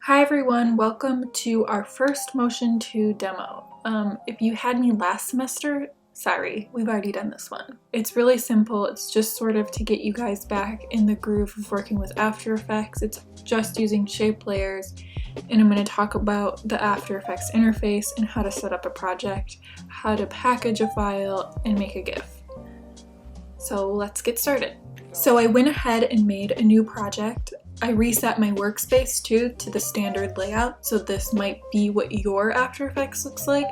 Hi everyone, welcome to our first Motion 2 demo. If you had me last semester, sorry, we've already done this one. It's really simple, it's just sort of to get you guys back in the groove of working with After Effects. It's just using shape layers, and I'm going to talk about the After Effects interface and how to set up a project, how to package a file, and make a GIF. So let's get started. So I went ahead and made a new project. I reset my workspace too to the standard layout, so this might be what your After Effects looks like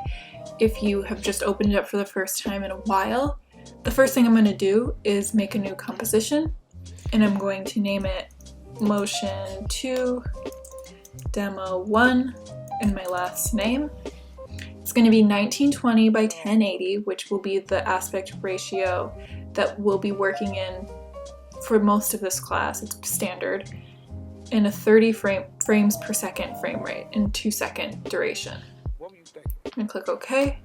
if you have just opened it up for the first time in a while. The first thing I'm going to do is make a new composition, and I'm going to name it Motion 2 Demo 1 and my last name. It's going to be 1920 by 1080, which will be the aspect ratio that we'll be working in for most of this class. It's standard. In a 30 frames per second frame rate and 2-second duration. And click OK,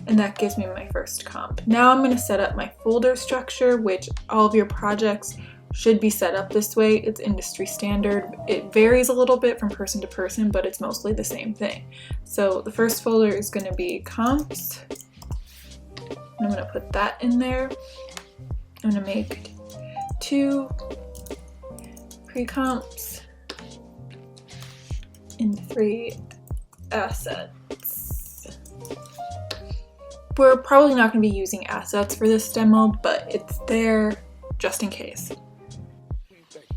and that gives me my first comp. Now I'm going to set up my folder structure, which all of your projects should be set up this way. It's industry standard. It varies a little bit from person to person, but it's mostly the same thing. So the first folder is going to be comps, and I'm going to put that in there. I'm going to make 2 pre-comps and 3 assets. We're probably not going to be using assets for this demo, but it's there just in case.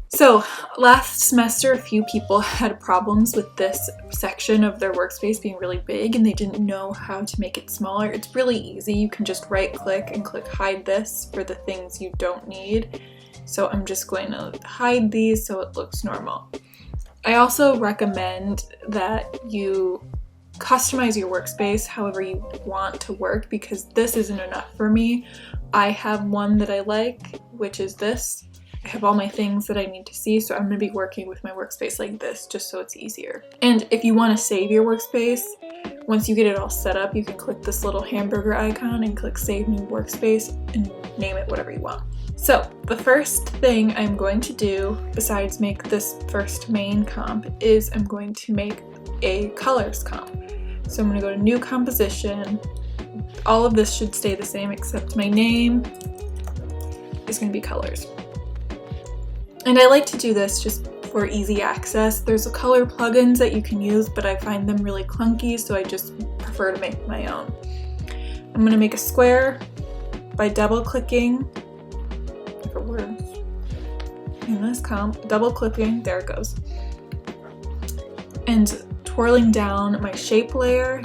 So last semester, a few people had problems with this section of their workspace being really big, and they didn't know how to make it smaller. It's really easy. You can just right click and click hide this for the things you don't need. So I'm just going to hide these so it looks normal. I also recommend that you customize your workspace however you want to work, because this isn't enough for me. I have one that I like, which is this. I have all my things that I need to see, so I'm going to be working with my workspace like this just so it's easier. And if you want to save your workspace, once you get it all set up, you can click this little hamburger icon and click Save New Workspace and name it whatever you want. So the first thing I'm going to do, besides make this first main comp, is I'm going to make a colors comp. So I'm going to go to New Composition. All of this should stay the same except my name is going to be colors. And I like to do this just for easy access. There's color plugins that you can use, but I find them really clunky, so I just prefer to make my own. I'm going to make a square by double-clicking, if it works, in this comp, double-clicking, there it goes, and twirling down my shape layer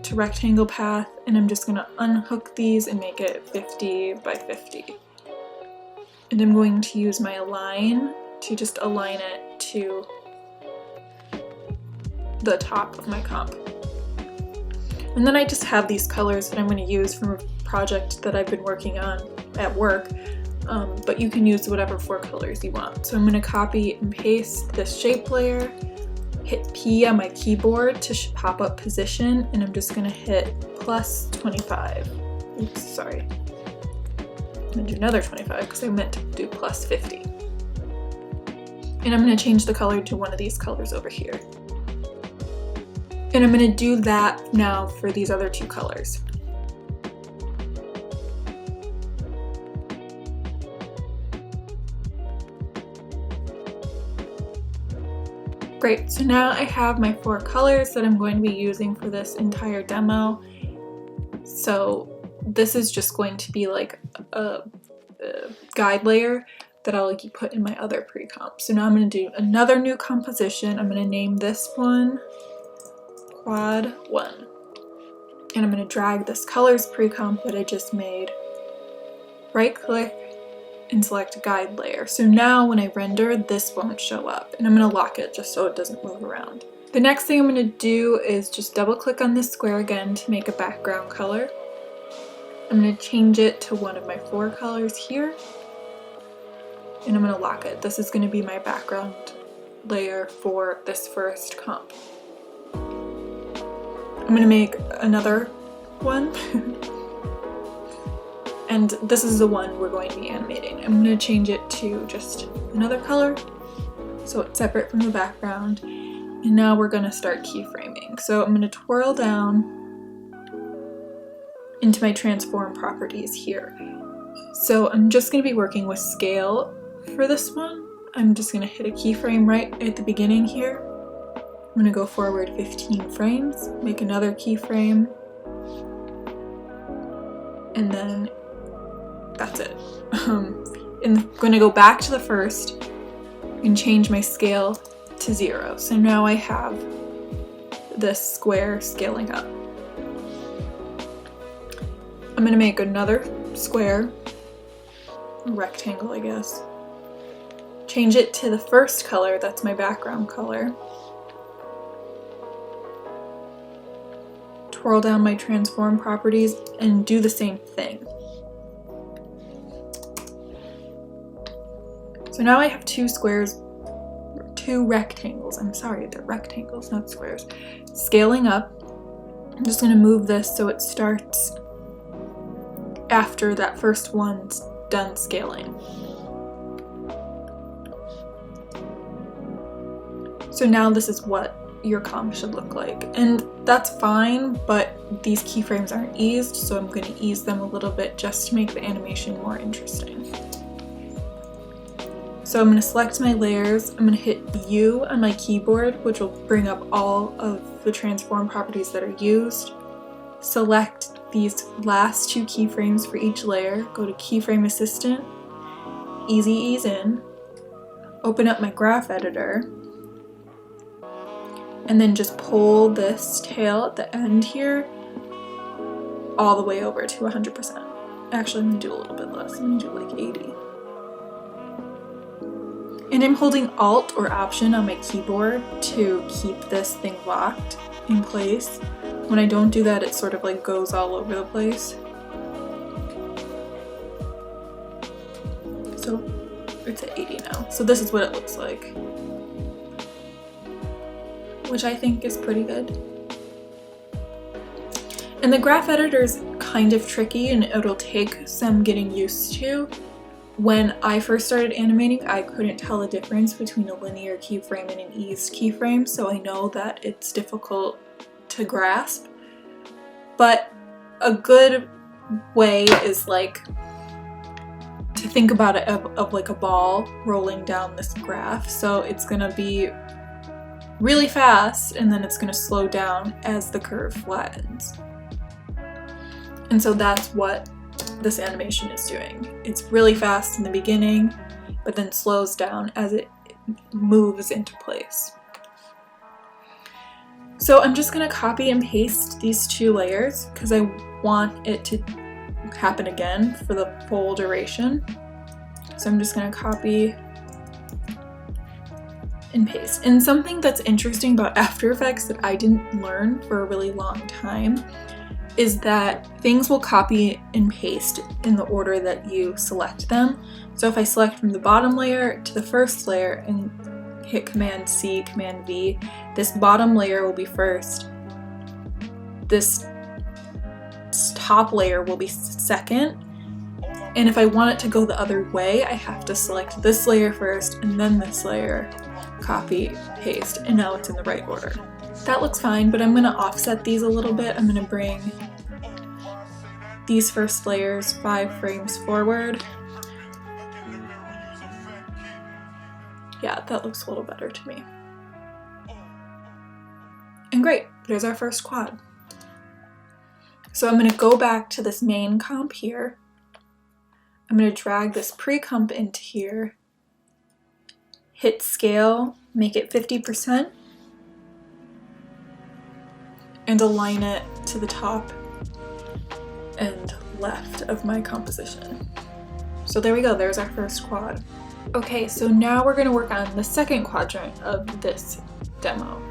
to rectangle path, and I'm just going to unhook these and make it 50 by 50. And I'm going to use my align to just align it to the top of my comp. And then I just have these colors that I'm going to use from a project that I've been working on at work, but you can use whatever 4 colors you want. So I'm going to copy and paste this shape layer, hit P on my keyboard to pop up position, and I'm just going to hit plus 25. Oops, sorry. I'm going to do another 25 because I meant to do plus 50. And I'm going to change the color to one of these colors over here. And I'm going to do that now for these other 2 colors. Great, so now I have my 4 colors that I'm going to be using for this entire demo. So this is just going to be like a guide layer that I'll put in my other pre-comp. So now I'm going to do another new composition. I'm going to name this one Quad 1. And I'm going to drag this colors pre-comp that I just made, right click, and select guide layer. So now when I render, this won't show up, and I'm going to lock it just so it doesn't move around. The next thing I'm going to do is just double click on this square again to make a background color. I'm going to change it to one of my 4 colors here, and I'm going to lock it. This is going to be my background layer for this first comp. I'm going to make another one, and this is the one we're going to be animating. I'm going to change it to just another color so it's separate from the background. And now we're gonna start keyframing. So I'm gonna twirl down into my transform properties here. So I'm just gonna be working with scale for this one. I'm just gonna hit a keyframe right at the beginning here. I'm gonna go forward 15 frames, make another keyframe, and then that's it. And I'm gonna go back to the first and change my scale to 0. So now I have this square scaling up. I'm gonna make another square, rectangle I guess. Change it to the first color, that's my background color. Twirl down my transform properties and do the same thing. So now I have two rectangles, I'm sorry, they're rectangles, not squares. Scaling up, I'm just gonna move this so it starts after that first one's done scaling. So now this is what your comp should look like. And that's fine, but these keyframes aren't eased, so I'm gonna ease them a little bit just to make the animation more interesting. So I'm gonna select my layers, I'm gonna hit U on my keyboard, which will bring up all of the transform properties that are used. Select these last two keyframes for each layer, go to Keyframe Assistant, Easy Ease In, open up my graph editor, and then just pull this tail at the end here all the way over to 100%. Actually, I'm gonna do a little bit less, I'm gonna do like 80. And I'm holding Alt or Option on my keyboard to keep this thing locked in place. When I don't do that, it sort of like goes all over the place. So it's at 80 now. So this is what it looks like, which I think is pretty good. And the graph editor is kind of tricky and it'll take some getting used to. When I first started animating, I couldn't tell the difference between a linear keyframe and an eased keyframe, so I know that it's difficult to grasp. But a good way is like to think about it of like a ball rolling down this graph. So it's gonna be really fast and then it's gonna slow down as the curve flattens. And so that's what this animation is doing. It's really fast in the beginning, but then slows down as it moves into place. So I'm just gonna copy and paste these two layers because I want it to happen again for the full duration. So I'm just gonna copy and paste. And something that's interesting about After Effects that I didn't learn for a really long time is that things will copy and paste in the order that you select them. So if I select from the bottom layer to the first layer and hit Command C, Command V, this bottom layer will be first, this top layer will be second, and if I want it to go the other way, I have to select this layer first and then this layer, copy, paste, and now it's in the right order. That looks fine, but I'm gonna offset these a little bit. I'm gonna bring these first layers 5 frames forward. Yeah, that looks a little better to me. And great, there's our first quad. So I'm gonna go back to this main comp here. I'm gonna drag this pre-comp into here, hit scale, make it 50%, and align it to the top and left of my composition. So there we go, there's our first quad. Okay, so now we're gonna work on the second quadrant of this demo.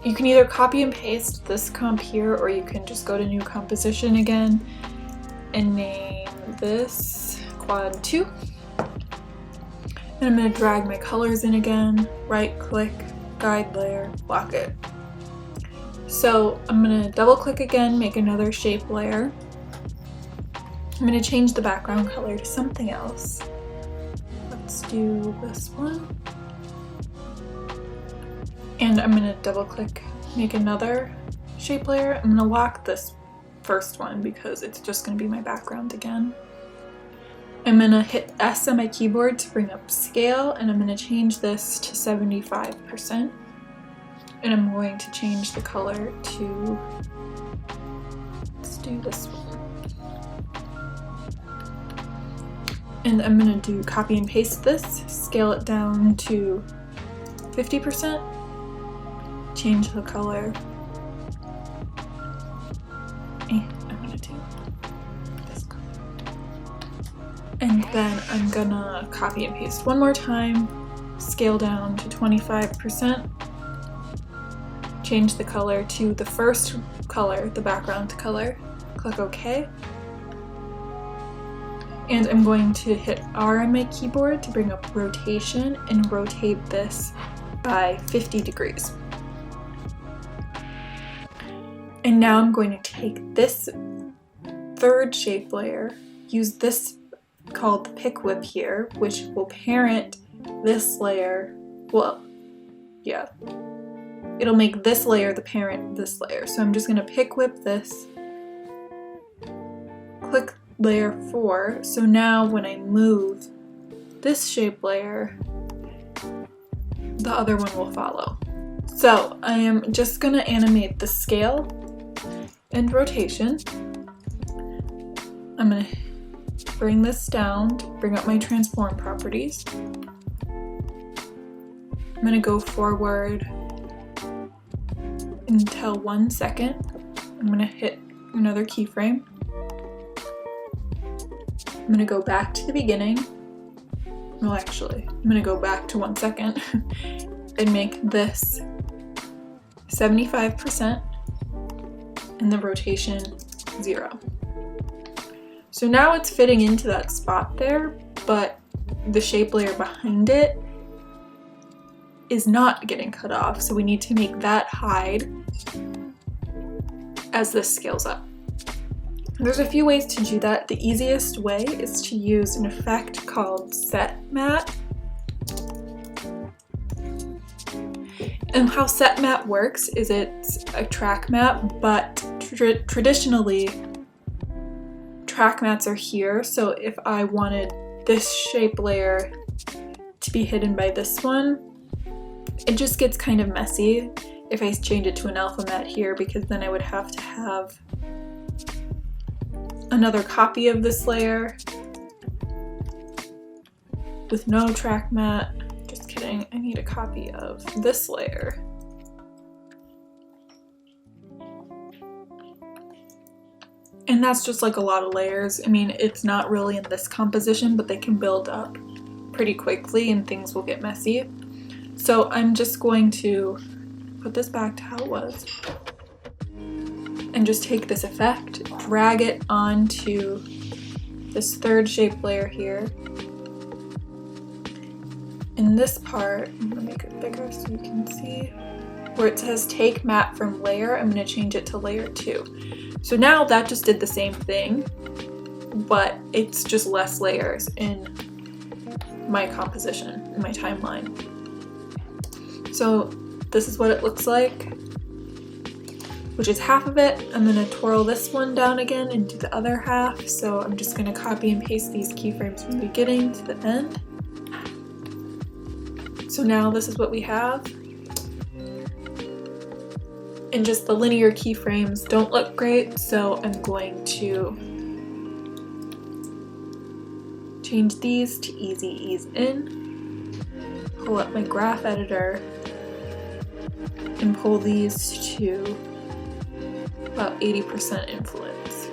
You can either copy and paste this comp here, or you can just go to new composition again and name this quad 2. And I'm gonna drag my colors in again, right click, guide layer, lock it. So I'm gonna double click again, make another shape layer. I'm gonna change the background color to something else. Let's do this one. And I'm gonna double click, make another shape layer. I'm gonna lock this first one because it's just gonna be my background again. I'm gonna hit S on my keyboard to bring up scale, and I'm gonna change this to 75%. And I'm going to change the color to, let's do this one. And I'm gonna do copy and paste this, scale it down to 50%, change the color. I'm gonna do this color. And then I'm gonna copy and paste one more time, scale down to 25%, change the color to the first color, the background color, click OK. And I'm going to hit R on my keyboard to bring up rotation and rotate this by 50 degrees. And now I'm going to take this third shape layer, use this called the pick whip here, which will parent this layer. Well, yeah, it'll make this layer the parent this layer. So I'm just going to pick whip this, click layer 4. So now when I move this shape layer, the other one will follow. So I am just going to animate the scale and rotation. I'm going to bring this down to bring up my transform properties. I'm going to go forward until 1 second. I'm going to hit another keyframe. I'm going to go back to the beginning. Well, actually, I'm going to go back to 1 second and make this 75% and the rotation 0. So now it's fitting into that spot there, but the shape layer behind it is not getting cut off, so we need to make that hide as this scales up. There's a few ways to do that. The easiest way is to use an effect called Set Matte. And how Set Matte works is it's a track map, but traditionally track mats are here, so if I wanted this shape layer to be hidden by this one, it just gets kind of messy if I change it to an alpha matte here, because then I would have to have another copy of this layer with no track matte. Just kidding, I need a copy of this layer. And that's just like a lot of layers. I mean, it's not really in this composition, but they can build up pretty quickly and things will get messy. So I'm just going to put this back to how it was and just take this effect, drag it onto this third shape layer here. In this part, I'm gonna make it bigger so you can see, where it says take matte from layer, I'm gonna change it to layer 2. So now that just did the same thing, but it's just less layers in my composition, in my timeline. So this is what it looks like, which is half of it. I'm gonna twirl this one down again and do the other half. So I'm just gonna copy and paste these keyframes from the beginning to the end. So now this is what we have. And just the linear keyframes don't look great, so I'm going to change these to easy ease in, pull up my graph editor, and pull these to about 80% influence.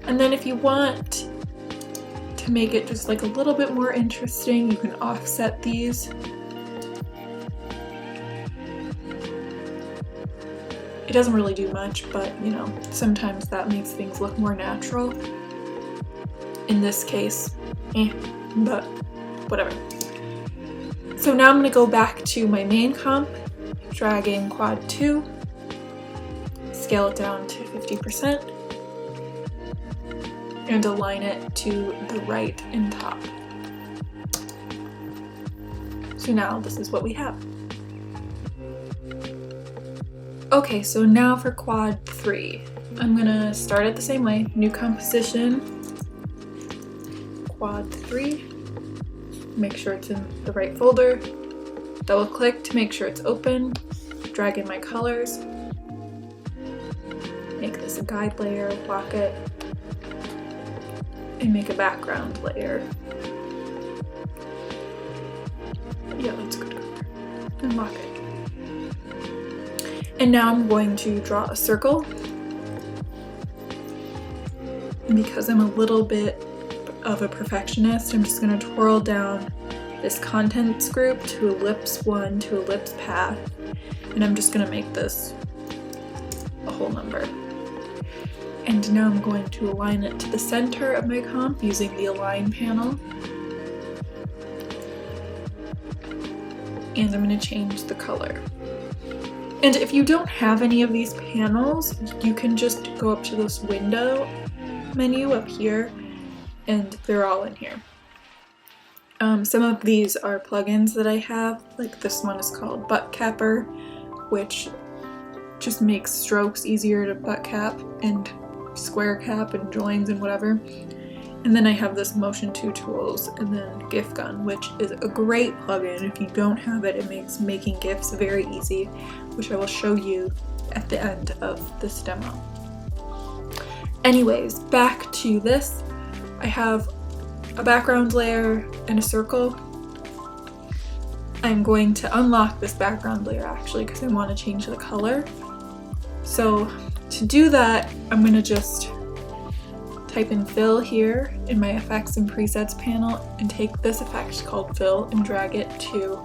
And then if you want to make it just like a little bit more interesting, you can offset these. It doesn't really do much, but you know, sometimes that makes things look more natural. In this case, but whatever. So now I'm going to go back to my main comp, dragging quad 2, scale it down to 50%. and align it to the right and top. So now this is what we have. Okay, so now for quad 3. I'm gonna start it the same way. New composition, quad 3. Make sure it's in the right folder. Double click to make sure it's open. Drag in my colors. Make this a guide layer, lock it, and make a background layer. Yeah, that's good color. And lock it. And now I'm going to draw a circle. And because I'm a little bit of a perfectionist, I'm just going to twirl down this contents group to ellipse 1 to ellipse path. And I'm just going to make this a whole number. And now I'm going to align it to the center of my comp using the Align panel. And I'm going to change the color. And if you don't have any of these panels, you can just go up to this window menu up here, and they're all in here. Some of these are plugins that I have, like this one is called Butt Capper, which just makes strokes easier to butt cap and square cap and joins and whatever. And then I have this Motion 2 Tools and then GIF Gun, which is a great plugin. If you don't have it, it makes making GIFs very easy, which I will show you at the end of this demo. Anyways, back to this. I have a background layer and a circle. I'm going to unlock this background layer actually because I want to change the color. So to do that, I'm going to just type in fill here in my effects and presets panel and take this effect called fill and drag it to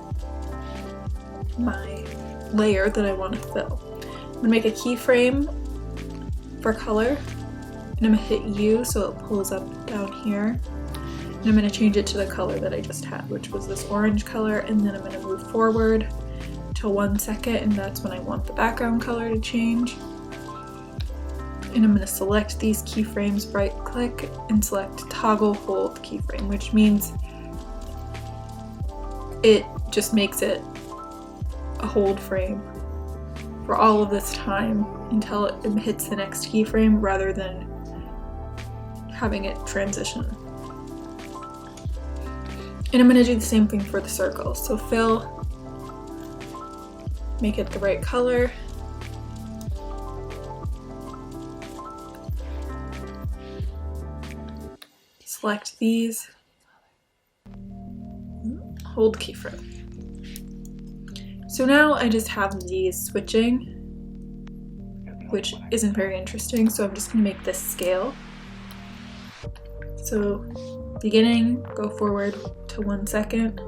my layer that I want to fill. I'm going to make a keyframe for color and I'm going to hit U so it pulls up down here. And I'm going to change it to the color that I just had, which was this orange color, and then I'm going to move forward to 1 second, and that's when I want the background color to change. And I'm going to select these keyframes, right click, and select toggle hold keyframe, which means it just makes it a hold frame for all of this time until it hits the next keyframe rather than having it transition. And I'm going to do the same thing for the circle. So fill, make it the right color. Select these, hold keyframe. So now I just have these switching, which isn't very interesting, so I'm just going to make this scale. So beginning, go forward to 1 second.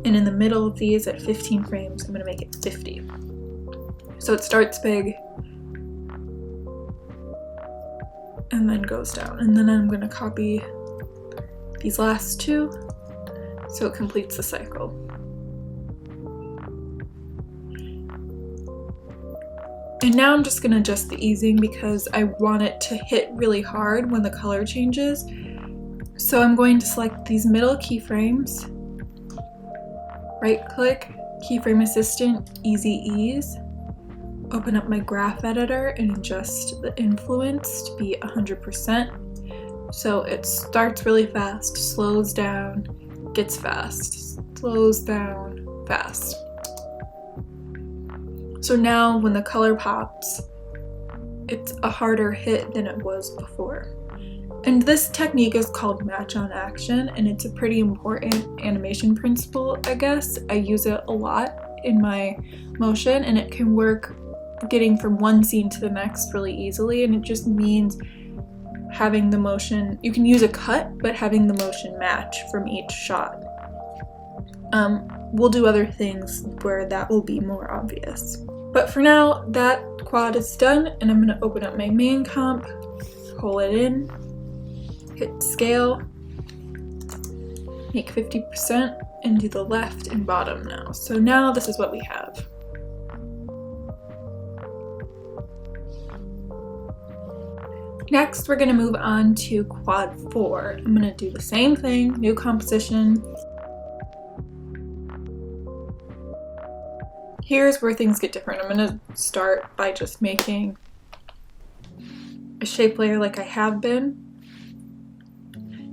And in the middle of these at 15 frames, I'm going to make it 50. So it starts big and then goes down. And then I'm going to copy these last two so it completes the cycle. And now I'm just going to adjust the easing because I want it to hit really hard when the color changes. So I'm going to select these middle keyframes, right click, keyframe assistant, easy ease, open up my graph editor and adjust the influence to be 100%. So it starts really fast, slows down, gets fast, slows down, fast. So now when the color pops, it's a harder hit than it was before. And this technique is called match on action, and it's a pretty important animation principle, I guess. I use it a lot in my motion, and it can work getting from one scene to the next really easily, and it just means having the motion, you can use a cut, but having the motion match from each shot. We'll do other things where that will be more obvious. But for now, that quad is done, and I'm going to open up my main comp, pull it in, hit scale, make 50%, and do the left and bottom now. So now this is what we have. Next, we're gonna move on to quad 4. I'm gonna do the same thing, new composition. Here's where things get different. I'm gonna start by just making a shape layer like I have been.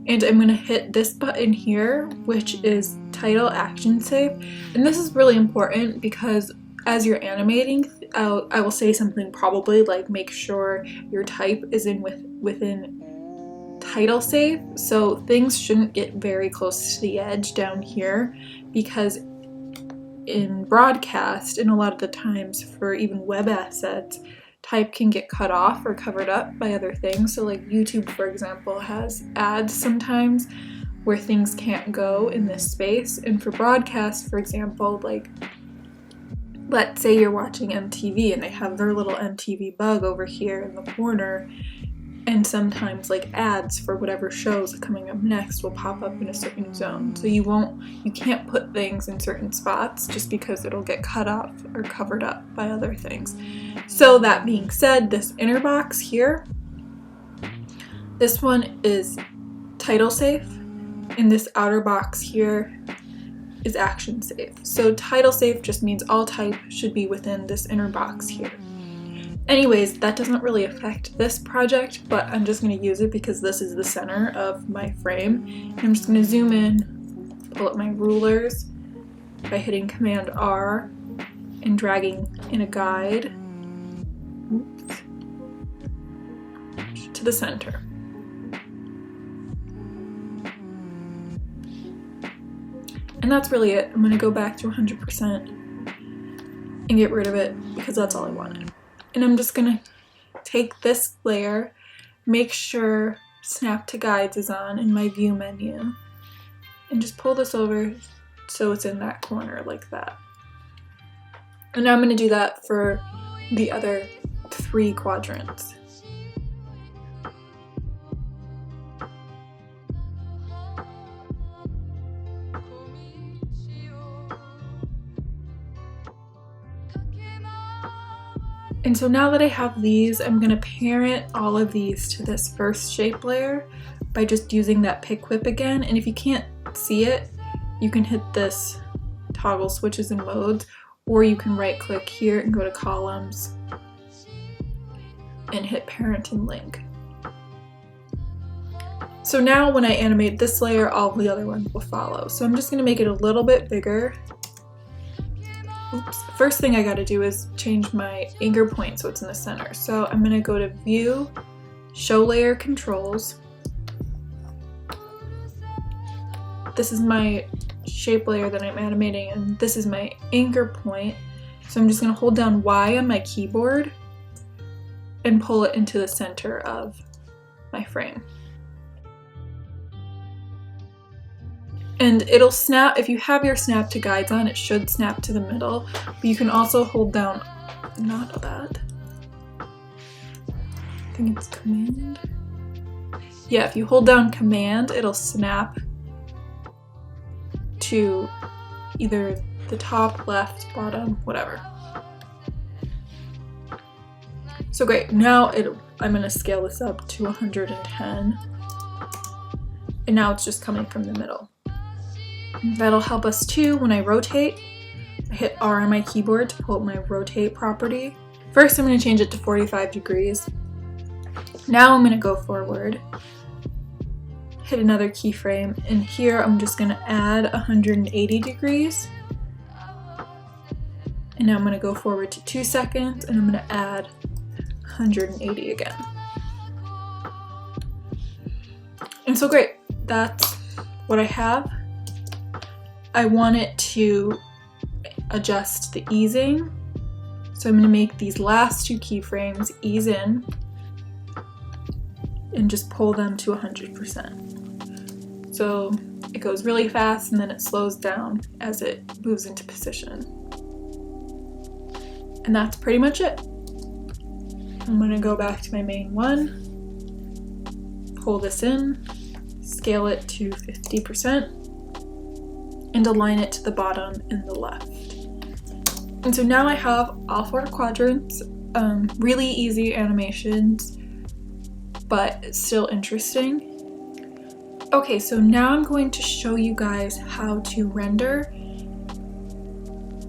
And I'm gonna hit this button here, which is title action save. And this is really important because as you're animating, I will say something probably like make sure your type is within title save. So things shouldn't get very close to the edge down here, because in broadcast, and a lot of the times for even web assets, type can get cut off or covered up by other things. So like YouTube, for example, has ads sometimes where things can't go in this space. And for broadcast, for example, like let's say you're watching MTV and they have their little MTV bug over here in the corner, and sometimes like ads for whatever shows coming up next will pop up in a certain zone. So you can't put things in certain spots just because it'll get cut off or covered up by other things. So that being said, this inner box here, this one is title safe, and this outer box here is action safe. So title safe just means all type should be within this inner box here. Anyways, that doesn't really affect this project, but I'm just going to use it because this is the center of my frame. And I'm just going to zoom in, pull up my rulers by hitting Command R and dragging in a guide to the center. And that's really it. I'm going to go back to 100% and get rid of it because that's all I wanted. And I'm just gonna take this layer, make sure Snap to Guides is on in my view menu, and just pull this over so it's in that corner like that. And now I'm gonna do that for the other 3 quadrants. And so now that I have these, I'm going to parent all of these to this first shape layer by just using that pick whip again. And if you can't see it, you can hit this toggle switches and modes, or you can right click here and go to columns and hit parent and link. So now when I animate this layer, all of the other ones will follow. So I'm just going to make it a little bit bigger. Oops. First thing I gotta do is change my anchor point so it's in the center. So I'm gonna go to View, Show Layer Controls. This is my shape layer that I'm animating, and this is my anchor point. So I'm just gonna hold down Y on my keyboard and pull it into the center of my frame. And it'll snap, if you have your Snap to Guides on, it should snap to the middle, but you can also hold down, not that, I think it's Command. Yeah, if you hold down Command, it'll snap to either the top, left, bottom, whatever. So great, now I'm gonna scale this up to 110, and now it's just coming from the middle. That'll help us too when I rotate. I hit R on my keyboard to pull up my rotate property. First I'm going to change it to 45 degrees. Now I'm going to go forward, hit another keyframe, and here I'm just going to add 180 degrees. And now I'm going to go forward to 2 seconds, and I'm going to add 180 again. And so great, that's what I have. I want it to adjust the easing, so I'm going to make these last 2 keyframes ease in and just pull them to 100%. So it goes really fast and then it slows down as it moves into position. And that's pretty much it. I'm going to go back to my main one, pull this in, scale it to 50%, and align it to the bottom and the left. And so now I have all 4 quadrants, really easy animations. but it's still interesting. Okay, so now I'm going to show you guys how to render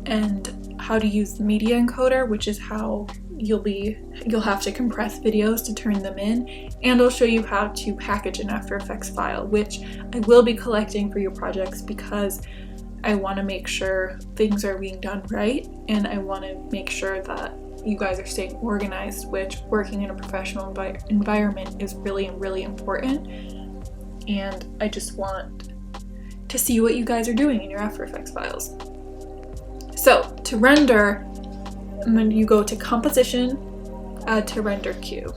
and how to use the media encoder, which is how you'll have to compress videos to turn them in, and I'll show you how to package an After Effects file, which I will be collecting for your projects because I want to make sure things are being done right, and I want to make sure that you guys are staying organized, which working in a professional environment is really, really important. And I just want to see what you guys are doing in your After Effects files. So to render, you go to Composition, Add to Render Queue.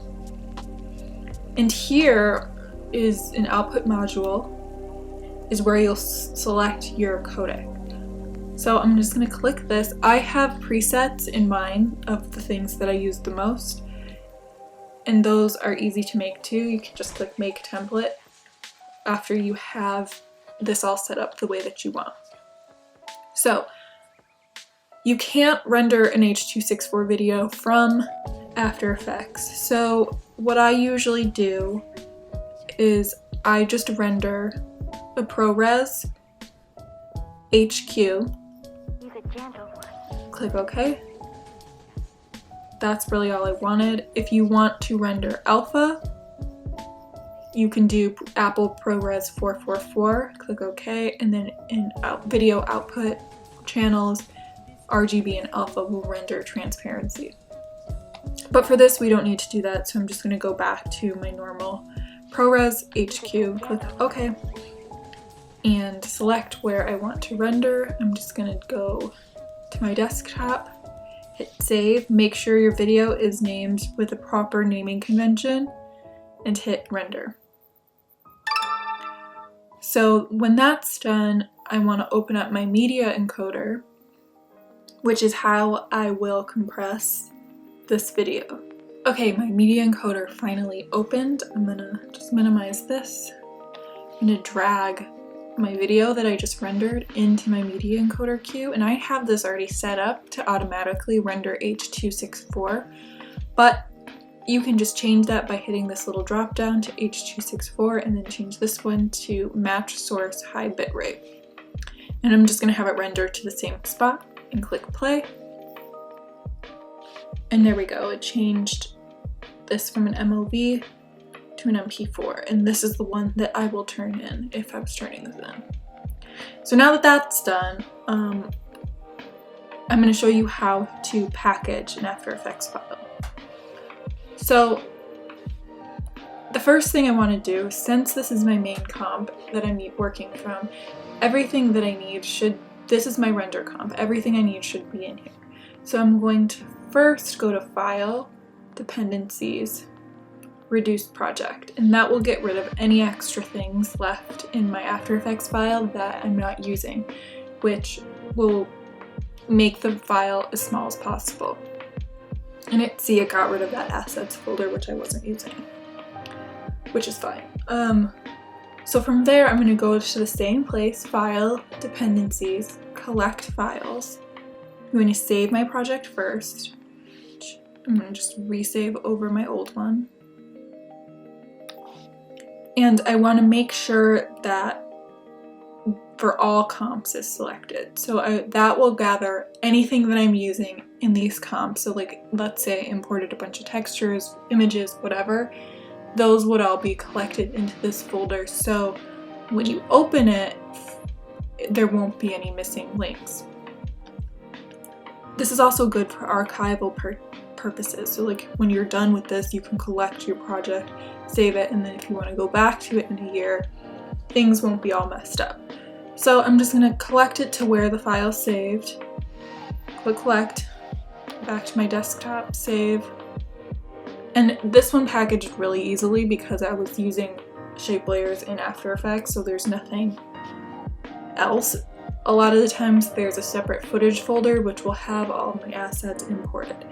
And here is an output module, is where you'll select your codec. So I'm just going to click this. I have presets in mind of the things that I use the most, and those are easy to make too. You can just click Make Template after you have this all set up the way that you want. So you can't render an H.264 video from After Effects. So what I usually do is I just render a ProRes HQ. Click OK. That's really all I wanted. If you want to render alpha, you can do Apple ProRes 444, click OK, and then in video output channels, RGB and alpha will render transparency. But for this, we don't need to do that, so I'm just going to go back to my normal ProRes HQ, click OK, and select where I want to render. I'm just going to go to my desktop, hit save, make sure your video is named with a proper naming convention, and hit render. So when that's done, I want to open up my media encoder, which is how I will compress this video. Okay, my media encoder finally opened. I'm gonna just minimize this. I'm gonna drag my video that I just rendered into my media encoder queue, and I have this already set up to automatically render H.264, but you can just change that by hitting this little drop down to H.264 and then change this one to match source high bitrate. And I'm just gonna have it render to the same spot and click play. And there we go, it changed this from an MOV to an MP4, and this is the one that I will turn in if I was turning this in. So now that that's done, I'm going to show you how to package an After Effects file. So the first thing I want to do, since this is my main comp that I'm working from, everything that I need this is my render comp, everything I need should be in here. So I'm going to first go to File, Dependencies, Reduce Project, and that will get rid of any extra things left in my After Effects file that I'm not using, which will make the file as small as possible. And it got rid of that assets folder, which I wasn't using, which is fine. So from there, I'm going to go to the same place, File, Dependencies, Collect Files. I'm going to save my project first. I'm going to just resave over my old one. And I want to make sure that for all comps is selected. So that will gather anything that I'm using in these comps. So like, let's say I imported a bunch of textures, images, whatever. Those would all be collected into this folder. So when you open it, there won't be any missing links. This is also good for archival purposes. So like when you're done with this, you can collect your project, save it, and then if you want to go back to it in a year, things won't be all messed up. So I'm just going to collect it to where the file's saved. Click collect, back to my desktop, save. And this one packaged really easily because I was using shape layers in After Effects, so there's nothing else. A lot of the times there's a separate footage folder which will have all my assets imported.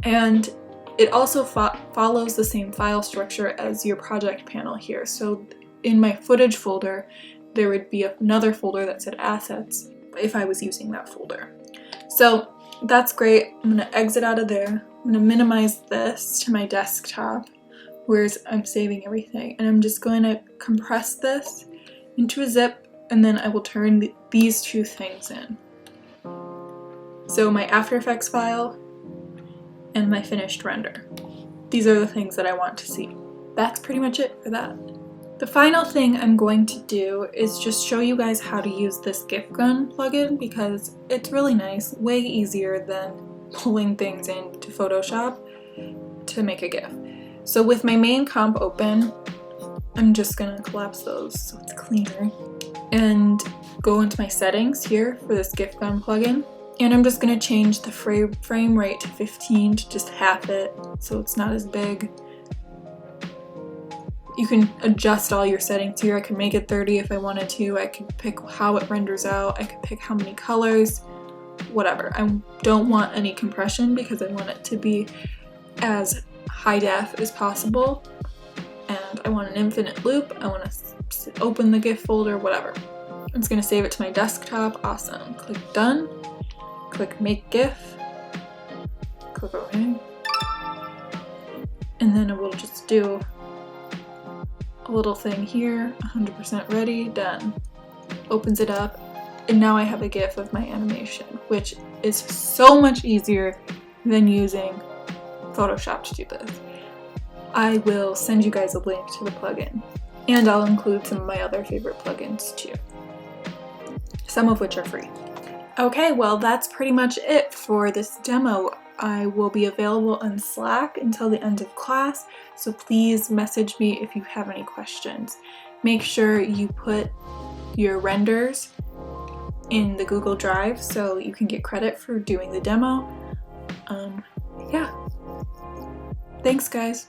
And it also follows the same file structure as your project panel here. So in my footage folder, there would be another folder that said assets if I was using that folder. So that's great. I'm going to exit out of there. I'm going to minimize this to my desktop, whereas I'm saving everything. And I'm just going to compress this into a zip, and then I will turn these two things in. So my After Effects file and my finished render. These are the things that I want to see. That's pretty much it for that. The final thing I'm going to do is just show you guys how to use this GIF gun plugin, because it's really nice, way easier than pulling things into Photoshop to make a GIF. So with my main comp open, I'm just gonna collapse those so it's cleaner, and go into my settings here for this GIF gun plugin. And I'm just gonna change the frame rate to 15 to just half it so it's not as big. You can adjust all your settings here. I can make it 30 if I wanted to. I can pick how it renders out. I can pick how many colors, whatever. I don't want any compression because I want it to be as high def as possible. And I want an infinite loop. I want to open the GIF folder, whatever. I'm just gonna save it to my desktop. Awesome. Click done. Click make GIF. Click OK. And then I will just do a little thing here, 100% ready, done. Opens it up, and now I have a GIF of my animation, which is so much easier than using Photoshop to do this. I will send you guys a link to the plugin, and I'll include some of my other favorite plugins too, some of which are free. Okay, well that's pretty much it for this demo. I will be available on Slack until the end of class, so please message me if you have any questions. Make sure you put your renders in the Google Drive so you can get credit for doing the demo. Yeah. Thanks, guys.